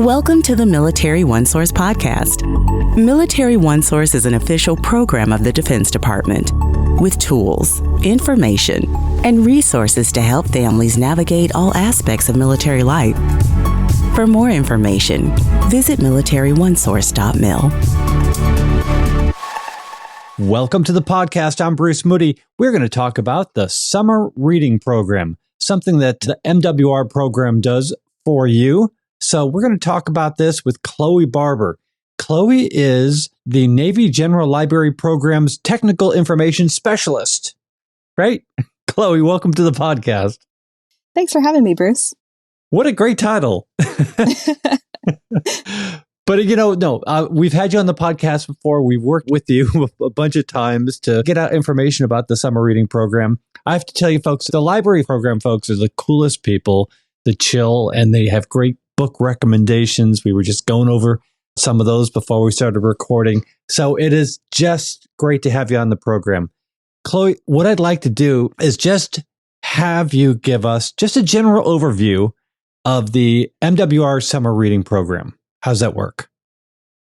Welcome to the Military OneSource Podcast. Military OneSource is an official program of the Defense Department with tools, information, and resources to help families navigate all aspects of military life. For more information, visit MilitaryOneSource.mil. Welcome to the podcast. I'm Bruce Moody. We're going to talk about the summer reading program, something that the MWR program does for you. So we're going to talk about this with Chloe Barbour. Chloe is the Navy General Library Program's Technical Information Specialist, right? Chloe, welcome to the podcast. Thanks for having me, Bruce. What a great title. But, we've had you on the podcast before. We've worked with you a bunch of times to get out information about the summer reading program. I have to tell you, folks, the library program folks are the coolest people to chill, and they have great book recommendations. We were just going over some of those before we started recording. So it is just great to have you on the program. Chloe, what I'd like to do is just have you give us just a general overview of the MWR summer reading program. How's that work?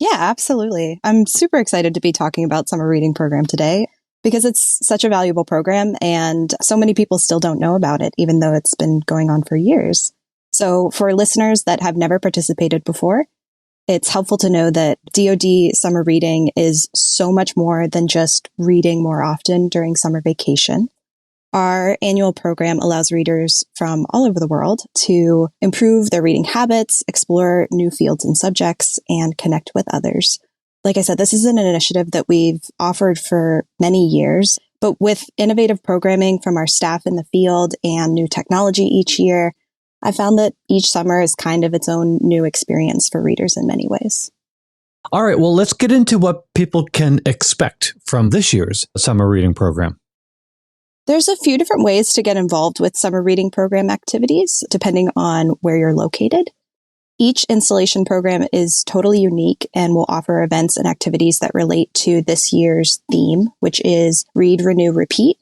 Yeah, absolutely. I'm super excited to be talking about summer reading program today because it's such a valuable program and so many people still don't know about it, even though it's been going on for years. So for listeners that have never participated before, it's helpful to know that DOD summer reading is so much more than just reading more often during summer vacation. Our annual program allows readers from all over the world to improve their reading habits, explore new fields and subjects, and connect with others. Like I said, this is an initiative that we've offered for many years, but with innovative programming from our staff in the field and new technology each year, I found that each summer is kind of its own new experience for readers in many ways. All right, well, let's get into what people can expect from this year's summer reading program. There's a few different ways to get involved with summer reading program activities, depending on where you're located. Each installation program is totally unique and will offer events and activities that relate to this year's theme, which is Read, Renew, Repeat.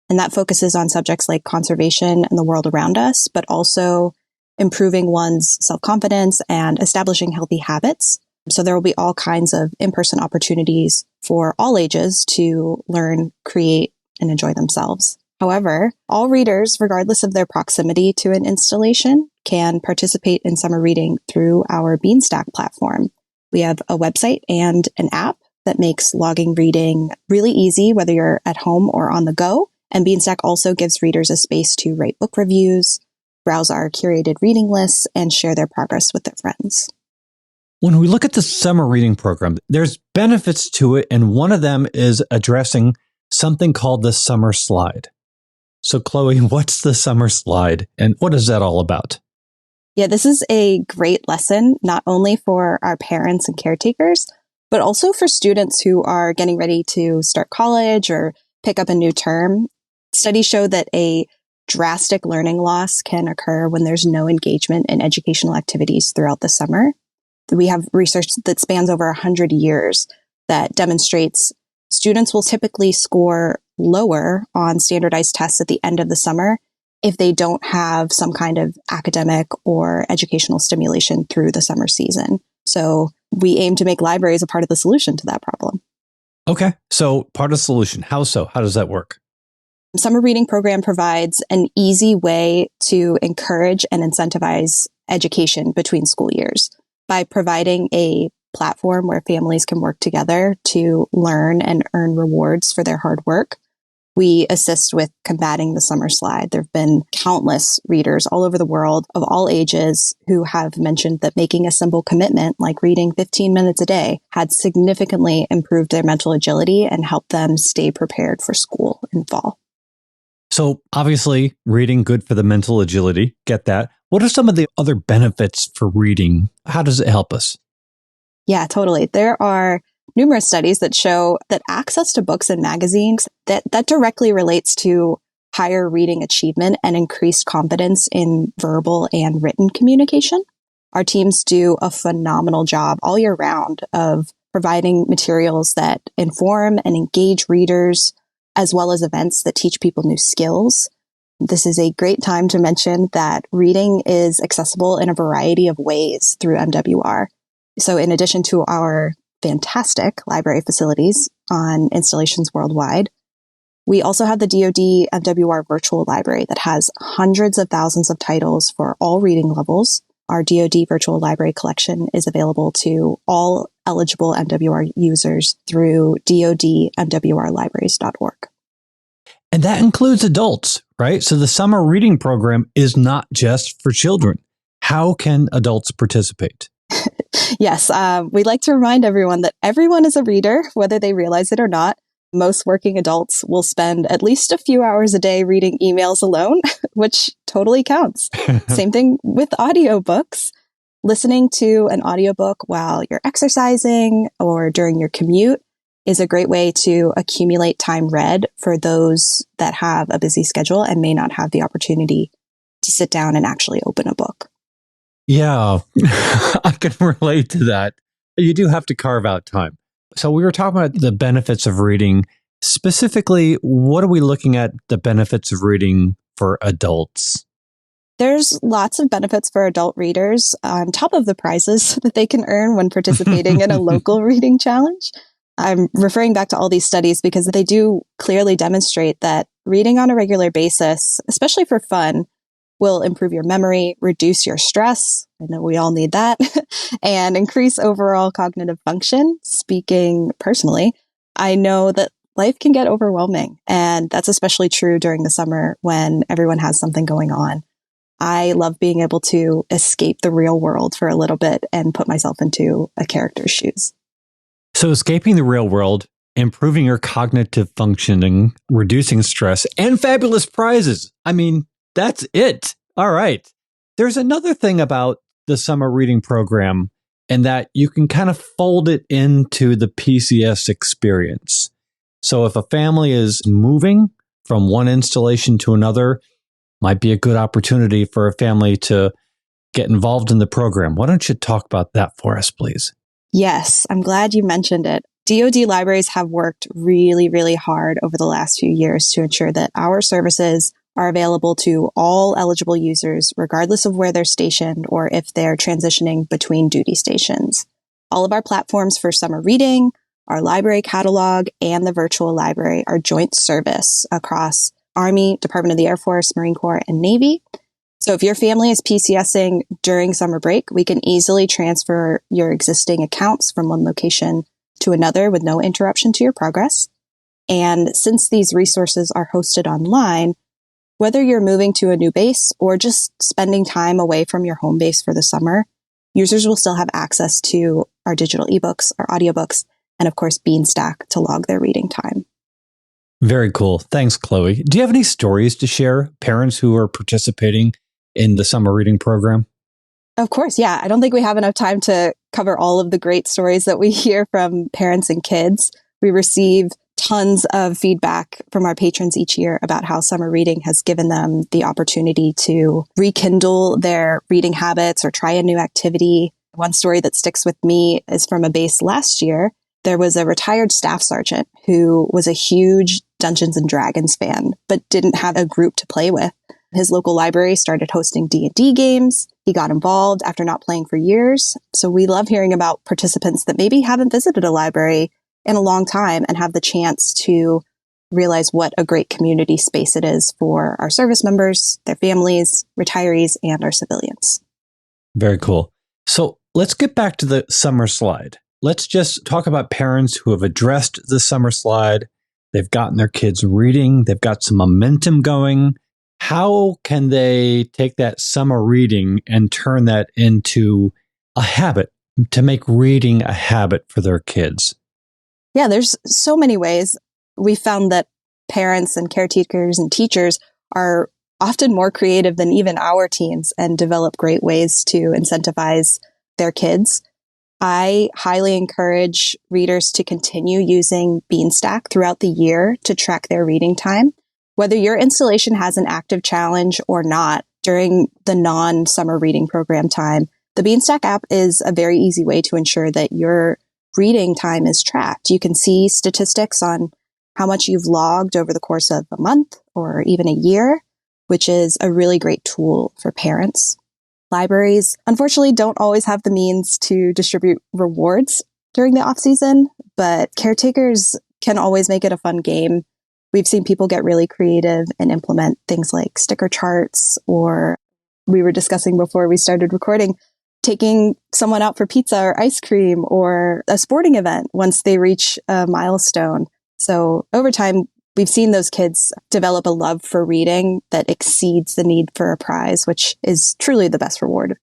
And that focuses on subjects like conservation and the world around us, but also improving one's self-confidence and establishing healthy habits. So there will be all kinds of in-person opportunities for all ages to learn, create, and enjoy themselves. However, all readers, regardless of their proximity to an installation, can participate in summer reading through our Beanstack platform. We have a website and an app that makes logging reading really easy, whether you're at home or on the go. And Beanstack also gives readers a space to write book reviews, browse our curated reading lists, and share their progress with their friends. When we look at the summer reading program, there's benefits to it, and one of them is addressing something called the summer slide. So, Chloe, what's the summer slide, and what is that all about? Yeah, this is a great lesson, not only for our parents and caretakers, but also for students who are getting ready to start college or pick up a new term. Studies show that a drastic learning loss can occur when there's no engagement in educational activities throughout the summer. We have research that spans over 100 years that demonstrates students will typically score lower on standardized tests at the end of the summer if they don't have some kind of academic or educational stimulation through the summer season. So we aim to make libraries a part of the solution to that problem. Okay, so part of the solution. How so? How does that work? Summer reading program provides an easy way to encourage and incentivize education between school years by providing a platform where families can work together to learn and earn rewards for their hard work. We assist with combating the summer slide. There have been countless readers all over the world of all ages who have mentioned that making a simple commitment like reading 15 minutes a day had significantly improved their mental agility and helped them stay prepared for school in fall. So obviously, reading good for the mental agility. Get that. What are some of the other benefits for reading? How does it help us? Yeah, totally. There are numerous studies that show that access to books and magazines, that directly relates to higher reading achievement and increased confidence in verbal and written communication. Our teams do a phenomenal job all year round of providing materials that inform and engage readers, as well as events that teach people new skills. This is a great time to mention that reading is accessible in a variety of ways through MWR. So in addition to our fantastic library facilities on installations worldwide, we also have the DOD MWR virtual library that has hundreds of thousands of titles for all reading levels. Our DOD virtual library collection is available to all eligible MWR users through DODMWRlibraries.org. And that includes adults, right? So the summer reading program is not just for children. How can adults participate? Yes, we like to remind everyone that everyone is a reader, whether they realize it or not. Most working adults will spend at least a few hours a day reading emails alone, which totally counts. Same thing with audiobooks. Listening to an audiobook while you're exercising or during your commute is a great way to accumulate time read for those that have a busy schedule and may not have the opportunity to sit down and actually open a book. Yeah, I can relate to that. You do have to carve out time. So we were talking about the benefits of reading. Specifically, what are we looking at the benefits of reading for adults? There's lots of benefits for adult readers on top of the prizes that they can earn when participating in a local reading challenge. I'm referring back to all these studies because they do clearly demonstrate that reading on a regular basis, especially for fun, will improve your memory, reduce your stress. I know we all need that, and increase overall cognitive function. Speaking personally, I know that life can get overwhelming, and that's especially true during the summer when everyone has something going on. I love being able to escape the real world for a little bit and put myself into a character's shoes. So escaping the real world, improving your cognitive functioning, reducing stress, and fabulous prizes. I mean, that's it. All right. There's another thing about the summer reading program, and that you can kind of fold it into the PCS experience. So if a family is moving from one installation to another, might be a good opportunity for a family to get involved in the program. Why don't you talk about that for us, please? Yes, I'm glad you mentioned it. DOD libraries have worked really, really hard over the last few years to ensure that our services are available to all eligible users, regardless of where they're stationed or if they're transitioning between duty stations. All of our platforms for summer reading, our library catalog, and the virtual library are joint service across Army, Department of the Air Force, Marine Corps, and Navy. So if your family is PCSing during summer break, we can easily transfer your existing accounts from one location to another with no interruption to your progress. And since these resources are hosted online, whether you're moving to a new base or just spending time away from your home base for the summer, users will still have access to our digital ebooks, our audiobooks, and of course, Beanstack to log their reading time. Very cool. Thanks, Chloe. Do you have any stories to share, parents who are participating in the summer reading program? Of course, yeah. I don't think we have enough time to cover all of the great stories that we hear from parents and kids. We receive tons of feedback from our patrons each year about how summer reading has given them the opportunity to rekindle their reading habits or try a new activity. One story that sticks with me is from a base last year. There was a retired staff sergeant who was a huge Dungeons and Dragons fan, but didn't have a group to play with. His local library started hosting D&D games. He got involved after not playing for years. So we love hearing about participants that maybe haven't visited a library in a long time and have the chance to realize what a great community space it is for our service members, their families, retirees, and our civilians. Very cool. So let's get back to the summer slide. Let's just talk about parents who have addressed the summer slide. They've gotten their kids reading. They've got some momentum going. How can they take that summer reading and turn that into a habit, to make reading a habit for their kids? Yeah, there's so many ways. We found that parents and caretakers and teachers are often more creative than even our teams and develop great ways to incentivize their kids. I highly encourage readers to continue using Beanstack throughout the year to track their reading time. Whether your installation has an active challenge or not during the non-summer reading program time, the Beanstack app is a very easy way to ensure that your reading time is tracked. You can see statistics on how much you've logged over the course of a month or even a year. which is a really great tool for parents. Libraries, unfortunately, don't always have the means to distribute rewards during the off-season, but caretakers can always make it a fun game. We've seen people get really creative and implement things like sticker charts, or we were discussing before we started recording, taking someone out for pizza or ice cream or a sporting event once they reach a milestone. So over time, we've seen those kids develop a love for reading that exceeds the need for a prize, which is truly the best reward.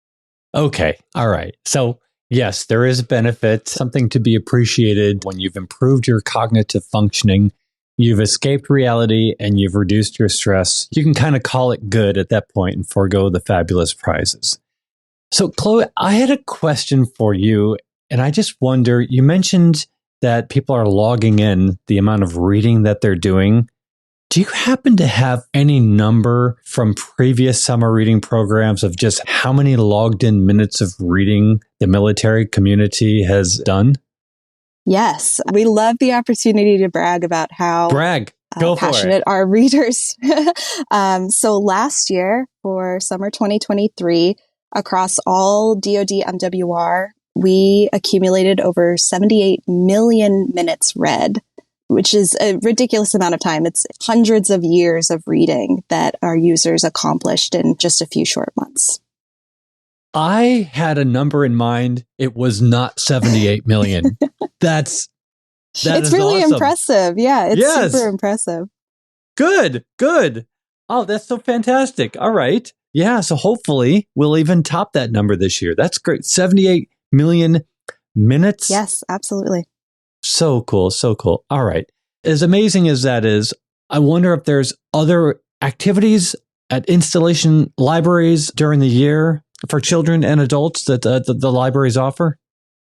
Okay. All right. So yes, there is a benefit, something to be appreciated when you've improved your cognitive functioning, you've escaped reality, and you've reduced your stress. You can kind of call it good at that point and forego the fabulous prizes. So Chloe, I had a question for you, and I just wonder, you mentioned that people are logging in the amount of reading that they're doing. Do you happen to have any number from previous summer reading programs of just how many logged in minutes of reading the military community has done? Yes, we love the opportunity to brag about how passionate our readers. So last year for summer 2023, across all DOD MWR, we accumulated over 78 million minutes read, which is a ridiculous amount of time. It's hundreds of years of reading that our users accomplished in just a few short months. I had a number in mind. It was not 78 million. It's really awesome. Impressive. Yeah, it's super impressive. Good. Oh, that's so fantastic. All right. Yeah, so hopefully we'll even top that number this year. That's great. 78 million minutes. Yes, absolutely. So cool. All right. As amazing as that is, I wonder if there's other activities at installation libraries during the year for children and adults that the libraries offer.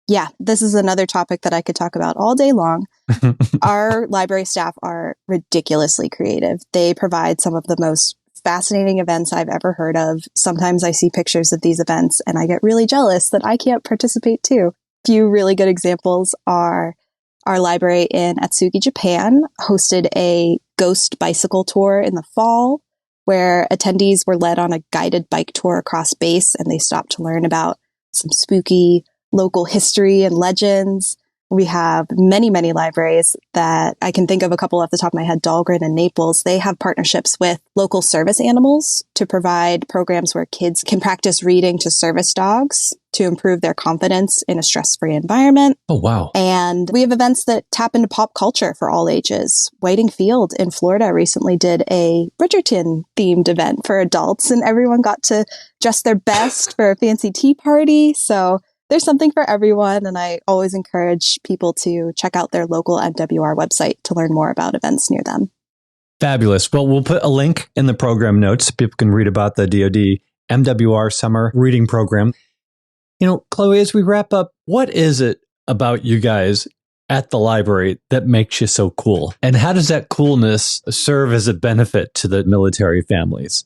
Yeah, this is another topic that I could talk about all day long. Our library staff are ridiculously creative. They provide some of the most fascinating events I've ever heard of. Sometimes I see pictures of these events and I get really jealous that I can't participate too. A few really good examples are our library in Atsugi, Japan hosted a ghost bicycle tour in the fall where attendees were led on a guided bike tour across base and they stopped to learn about some spooky local history and legends. We have many, many libraries that I can think of a couple off the top of my head. Dahlgren and Naples, they have partnerships with local service animals to provide programs where kids can practice reading to service dogs to improve their confidence in a stress-free environment. Oh, wow. And we have events that tap into pop culture for all ages. Whiting Field in Florida recently did a Bridgerton-themed event for adults, and everyone got to dress their best for a fancy tea party. So there's something for everyone, and I always encourage people to check out their local MWR website to learn more about events near them. Fabulous. Well, we'll put a link in the program notes so people can read about the DOD MWR Summer Reading Program. You know, Chloe, as we wrap up, what is it about you guys at the library that makes you so cool? And how does that coolness serve as a benefit to the military families?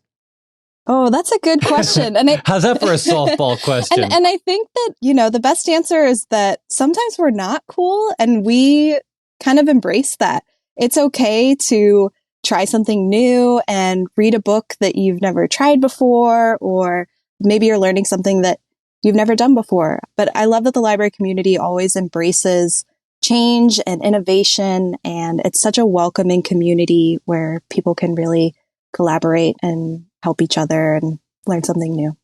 Oh, that's a good question. And how's that for a softball question? And I think that, the best answer is that sometimes we're not cool and we kind of embrace that. It's okay to try something new and read a book that you've never tried before, or maybe you're learning something that you've never done before. But I love that the library community always embraces change and innovation, and it's such a welcoming community where people can really collaborate and help each other and learn something new.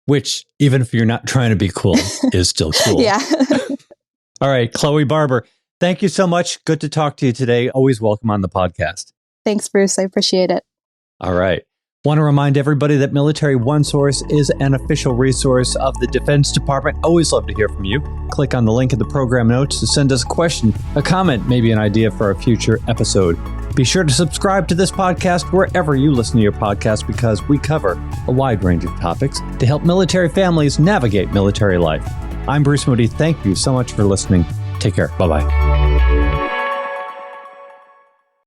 Which, even if you're not trying to be cool, is still cool. Yeah. All right, Chloe Barbour, thank you so much. Good to talk to you today. Always welcome on the podcast. Thanks, Bruce. I appreciate it. All right. Want to remind everybody that Military OneSource is an official resource of the Defense Department. Always love to hear from you. Click on the link in the program notes to send us a question, a comment, maybe an idea for a future episode. Be sure to subscribe to this podcast wherever you listen to your podcast, because we cover a wide range of topics to help military families navigate military life. I'm Bruce Moody. Thank you so much for listening. Take care. Bye-bye.